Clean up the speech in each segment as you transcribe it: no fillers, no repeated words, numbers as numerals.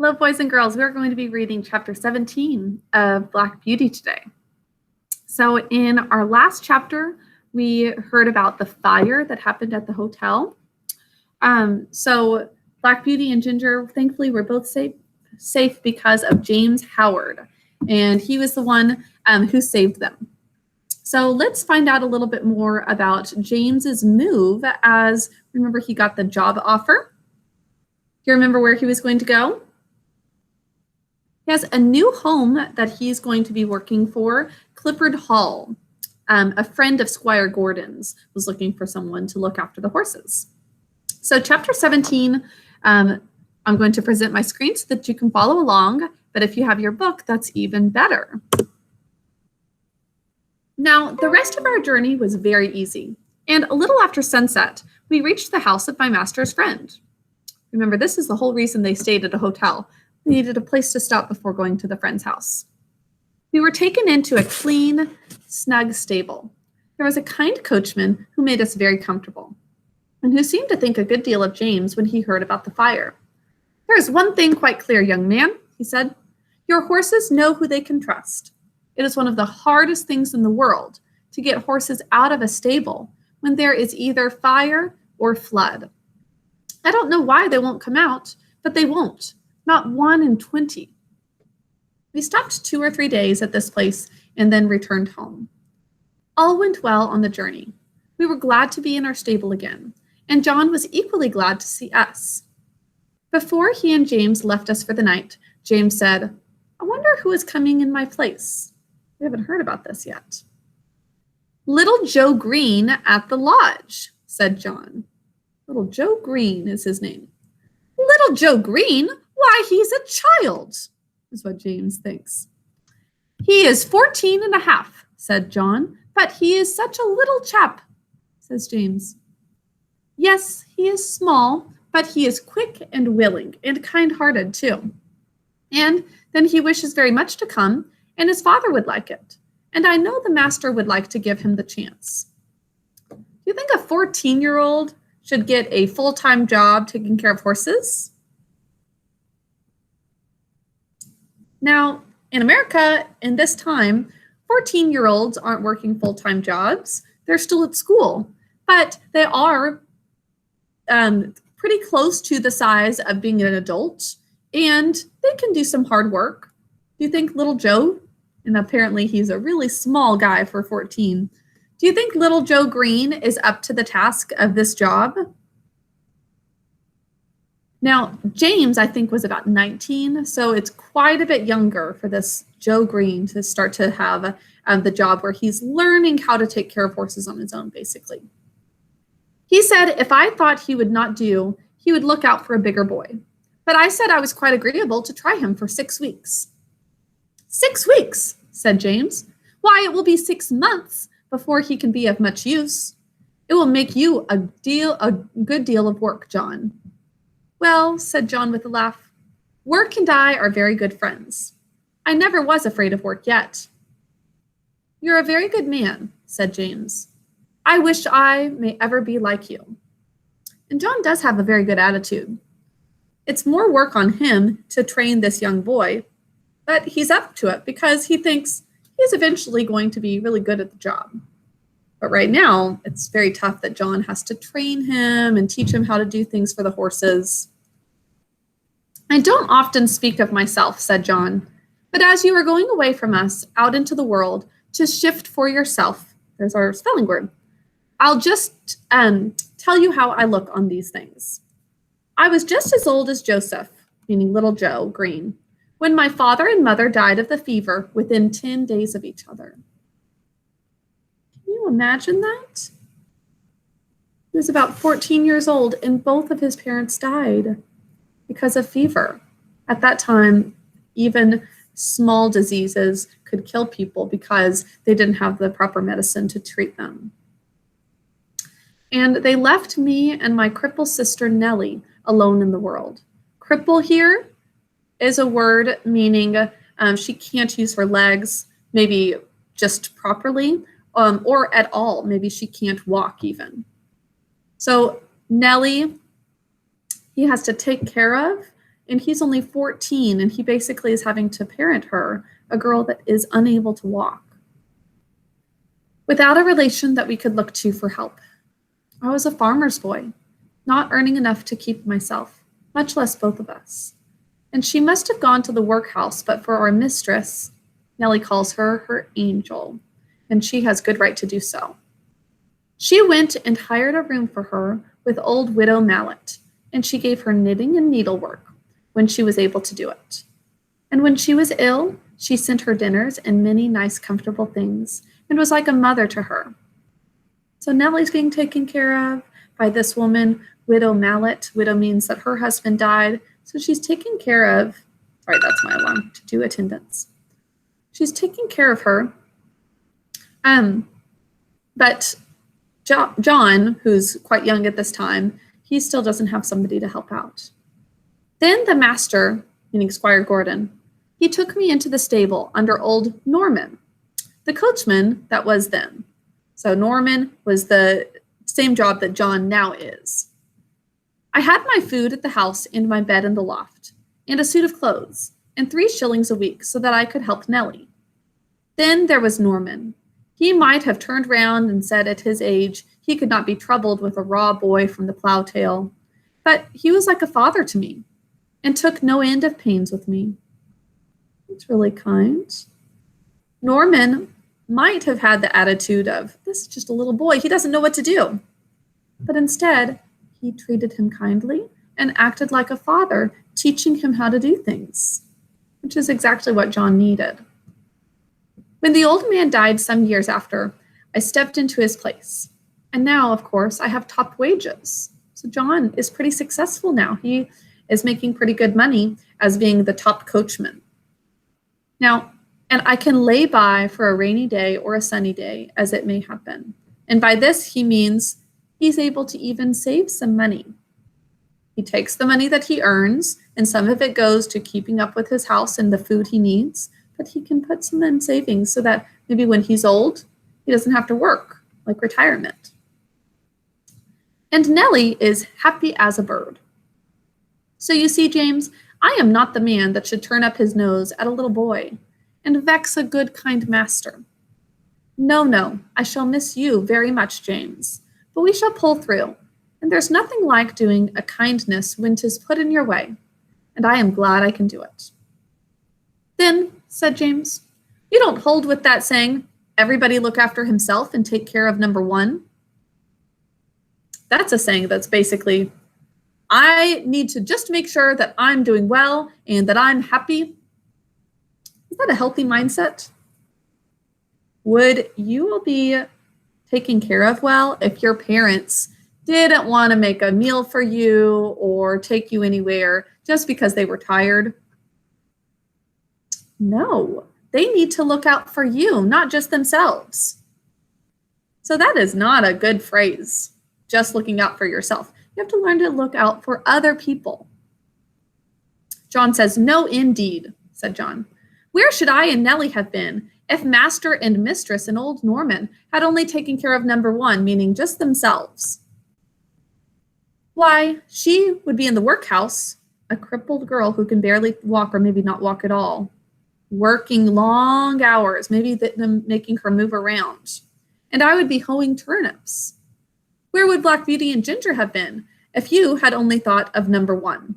Hello, boys and girls. We're going to be reading chapter 17 of Black Beauty today. So in our last chapter, we heard about the fire that happened at the hotel. So Black Beauty and Ginger, thankfully, were both safe because of James Howard, and he was the one who saved them. So let's find out a little bit more about James's move. As remember, he got the job offer. Do you remember where he was going to go? He has a new home that he's going to be working for, Clifford Hall. A friend of Squire Gordon's was looking for someone to look after the horses. So chapter 17, I'm going to present my screen so that you can follow along, but if you have your book, that's even better. Now, the rest of our journey was very easy, and a little after sunset, we reached the house of my master's friend. Remember, this is the whole reason they stayed at a hotel. We needed a place to stop before going to the friend's house. We were taken into a clean, snug stable. There was a kind coachman who made us very comfortable, and who seemed to think a good deal of James when he heard about the fire. "There is one thing quite clear, young man," he said. "Your horses know who they can trust. It is one of the hardest things in the world to get horses out of a stable when there is either fire or flood. I don't know why they won't come out, but they won't. Not 1 in 20. We stopped 2 or 3 days at this place and then returned home. All went well on the journey. We were glad to be in our stable again, and John was equally glad to see us. Before he and James left us for the night, James said, "I wonder who is coming in my place." We haven't heard about this yet. "Little Joe Green at the lodge," said John. Little Joe Green is his name. "Little Joe Green? Why, he's a child," is what James thinks. "He is 14 and a half, said John, "but he is such a little chap," says James. "Yes, he is small, but he is quick and willing and kind-hearted too. And then he wishes very much to come, and his father would like it. And I know the master would like to give him the chance." Do you think a 14-year-old should get a full-time job taking care of horses? Now, in America, in this time, 14-year-olds aren't working full-time jobs. They're still at school, but they are pretty close to the size of being an adult, and they can do some hard work. Do you think little Joe, and apparently he's a really small guy for 14, do you think little Joe Green is up to the task of this job? Now, James, I think, was about 19, so it's quite a bit younger for this Joe Green to start to have the job where he's learning how to take care of horses on his own, basically. He said if I thought he would not do, he would look out for a bigger boy. But I said I was quite agreeable to try him for 6 weeks. 6 weeks, said James. Why, it will be 6 months before he can be of much use. It will make you a good deal of work, John. Well, said John with a laugh, work and I are very good friends. I never was afraid of work yet. You're a very good man, said James. I wish I may ever be like you. And John does have a very good attitude. It's more work on him to train this young boy, but he's up to it because he thinks he's eventually going to be really good at the job. But right now, it's very tough that John has to train him and teach him how to do things for the horses. I don't often speak of myself, said John, but as you are going away from us out into the world to shift for yourself, there's our spelling word, I'll just tell you how I look on these things. I was just as old as Joseph, meaning little Joe Green, when my father and mother died of the fever within 10 days of each other. Can you imagine that? He was about 14 years old and both of his parents died because of fever. At that time, even small diseases could kill people because they didn't have the proper medicine to treat them. And they left me and my crippled sister Nellie alone in the world. Cripple here is a word meaning she can't use her legs, maybe just properly, or at all. Maybe she can't walk even. So Nellie, he has to take care of, and he's only 14, and he basically is having to parent her, a girl that is unable to walk, without a relation that we could look to for help. I was a farmer's boy, not earning enough to keep myself, much less both of us. And she must have gone to the workhouse, but for our mistress, Nellie calls her angel, and she has good right to do so. She went and hired a room for her with old widow Mallet, and she gave her knitting and needlework when she was able to do it. And when she was ill, she sent her dinners and many nice, comfortable things, and was like a mother to her. So Nellie's being taken care of by this woman, Widow Mallet. Widow means that her husband died, so she's taking care of, sorry, that's my alarm, to do attendance. She's taking care of her. But John, who's quite young at this time, he still doesn't have somebody to help out. Then the master, meaning Squire Gordon, he took me into the stable under old Norman, the coachman that was then. So Norman was the same job that John now is. I had my food at the house and my bed in the loft, and a suit of clothes, and 3 shillings a week so that I could help Nellie. Then there was Norman. He might have turned round and said at his age he could not be troubled with a raw boy from the plough tail, but he was like a father to me, and took no end of pains with me. It's really kind. Norman might have had the attitude of, this is just a little boy, he doesn't know what to do. But instead, he treated him kindly and acted like a father, teaching him how to do things, which is exactly what John needed. When the old man died some years after, I stepped into his place. And now, of course, I have top wages. So John is pretty successful now. He is making pretty good money as being the top coachman. Now, and I can lay by for a rainy day or a sunny day as it may happen. And by this, he means he's able to even save some money. He takes the money that he earns, and some of it goes to keeping up with his house and the food he needs, but he can put some in savings so that maybe when he's old, he doesn't have to work, like retirement. And Nellie is happy as a bird. So you see, James, I am not the man that should turn up his nose at a little boy and vex a good, kind master. No, I shall miss you very much, James, but we shall pull through, and there's nothing like doing a kindness when 'tis put in your way, and I am glad I can do it. Then, said James, you don't hold with that saying, everybody look after himself and take care of number one? That's a saying that's basically, I need to just make sure that I'm doing well and that I'm happy. Is that a healthy mindset? Would you be taken care of well if your parents didn't want to make a meal for you or take you anywhere just because they were tired? No, they need to look out for you, not just themselves. So that is not a good phrase, just looking out for yourself. You have to learn to look out for other people. John says, no, indeed, said John. Where should I and Nellie have been if master and mistress and old Norman had only taken care of number one, meaning just themselves? Why, she would be in the workhouse, a crippled girl who can barely walk or maybe not walk at all, working long hours, maybe them making her move around. And I would be hoeing turnips. Where would Black Beauty and Ginger have been if you had only thought of number one?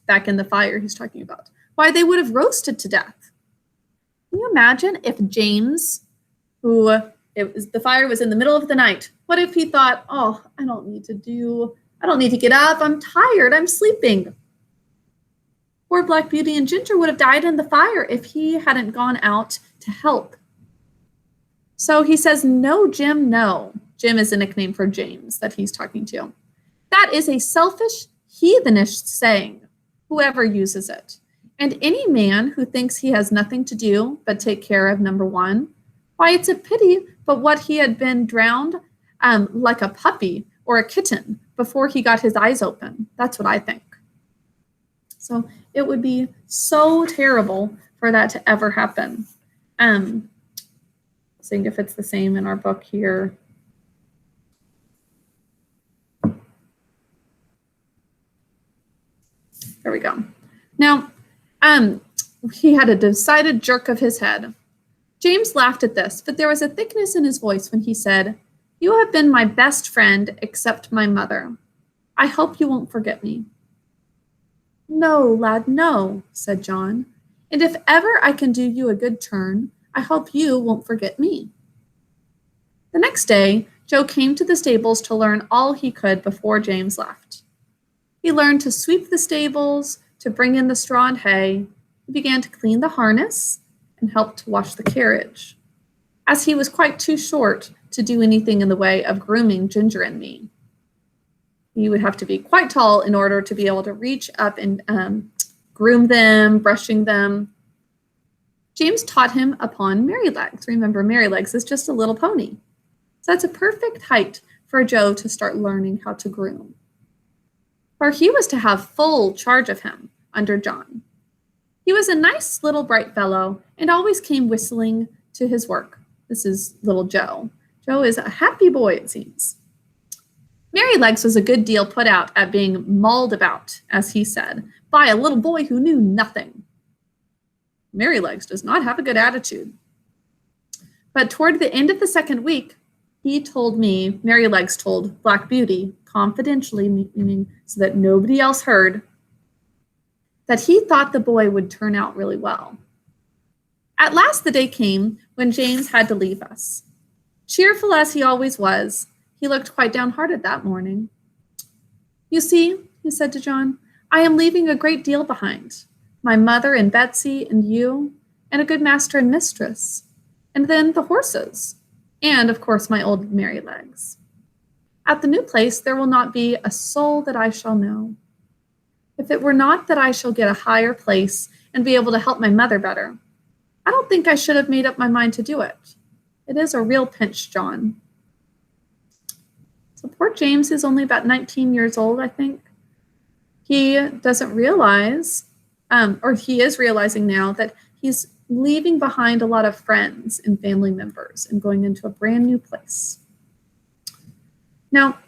Back in the fire he's talking about. Why, they would have roasted to death. Can you imagine if James, the fire was in the middle of the night, what if he thought, oh, I don't need to get up, I'm tired, I'm sleeping. Poor Black Beauty and Ginger would have died in the fire if he hadn't gone out to help. So he says, no, Jim, no. Jim is a nickname for James that he's talking to. That is a selfish, heathenish saying, whoever uses it. And any man who thinks he has nothing to do but take care of number one, why, it's a pity, but what he had been drowned like a puppy or a kitten before he got his eyes open. That's what I think. So it would be so terrible for that to ever happen. Seeing if it's the same in our book here. There we go. Now, he had a decided jerk of his head. James laughed at this, but there was a thickness in his voice when he said, "You have been my best friend except my mother. I hope you won't forget me." "No, lad, no," said John. "And if ever I can do you a good turn, I hope you won't forget me." The next day, Joe came to the stables to learn all he could before James left. He learned to sweep the stables, to bring in the straw and hay. He began to clean the harness and helped to wash the carriage, as he was quite too short to do anything in the way of grooming Ginger and me. He would have to be quite tall in order to be able to reach up and groom them, brushing them. James taught him upon Merrylegs. Remember, Merrylegs is just a little pony. So that's a perfect height for Joe to start learning how to groom. For he was to have full charge of him under John. He was a nice little bright fellow and always came whistling to his work. This is little Joe. Joe is a happy boy, it seems. Merrylegs was a good deal put out at being mauled about, as he said, by a little boy who knew nothing. Merrylegs does not have a good attitude. But toward the end of the second week, he told me, Merrylegs told Black Beauty, confidentially, meaning so that nobody else heard, that he thought the boy would turn out really well. At last the day came when James had to leave us. Cheerful as he always was, he looked quite downhearted that morning. "You see," he said to John, "I am leaving a great deal behind. My mother and Betsy and you, and a good master and mistress, and then the horses, and of course my old Merrylegs. At the new place there will not be a soul that I shall know. If it were not that I shall get a higher place and be able to help my mother better, I don't think I should have made up my mind to do it. It is a real pinch, John." So poor James is only about 19 years old, I think. He doesn't realize, or he is realizing now, that he's leaving behind a lot of friends and family members and going into a brand new place. "Now,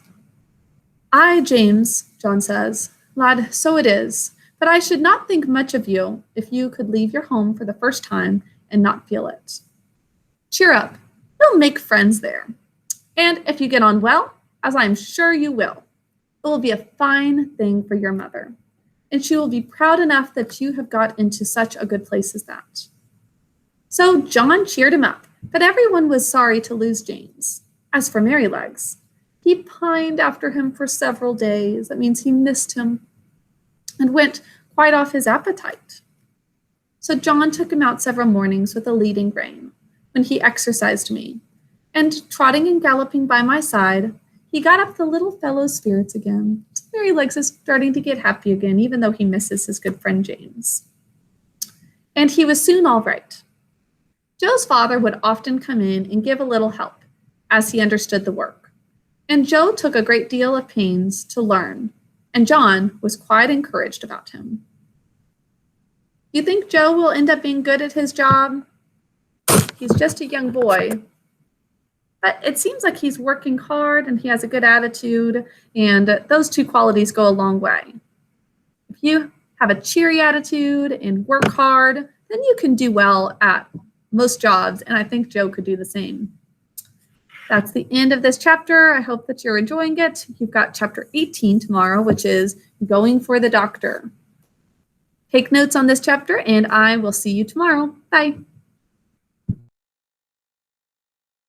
James," John says, "lad, so it is, but I should not think much of you if you could leave your home for the first time and not feel it. Cheer up, you'll make friends there. And if you get on well, as I am sure you will, it will be a fine thing for your mother, and she will be proud enough that you have got into such a good place as that." So John cheered him up, but everyone was sorry to lose James. As for Merrylegs, he pined after him for several days. That means he missed him and went quite off his appetite. So John took him out several mornings with a leading rein when he exercised me, and trotting and galloping by my side, he got up the little fellow's spirits again. Merrylegs is starting to get happy again, even though he misses his good friend James. And he was soon all right. Joe's father would often come in and give a little help, as he understood the work. And Joe took a great deal of pains to learn, and John was quite encouraged about him. You think Joe will end up being good at his job? He's just a young boy. But it seems like he's working hard and he has a good attitude, and those two qualities go a long way. If you have a cheery attitude and work hard, then you can do well at most jobs, and I think Joe could do the same. That's the end of this chapter. I hope that you're enjoying it. You've got chapter 18 tomorrow, which is Going for the Doctor. Take notes on this chapter, and I will see you tomorrow. Bye.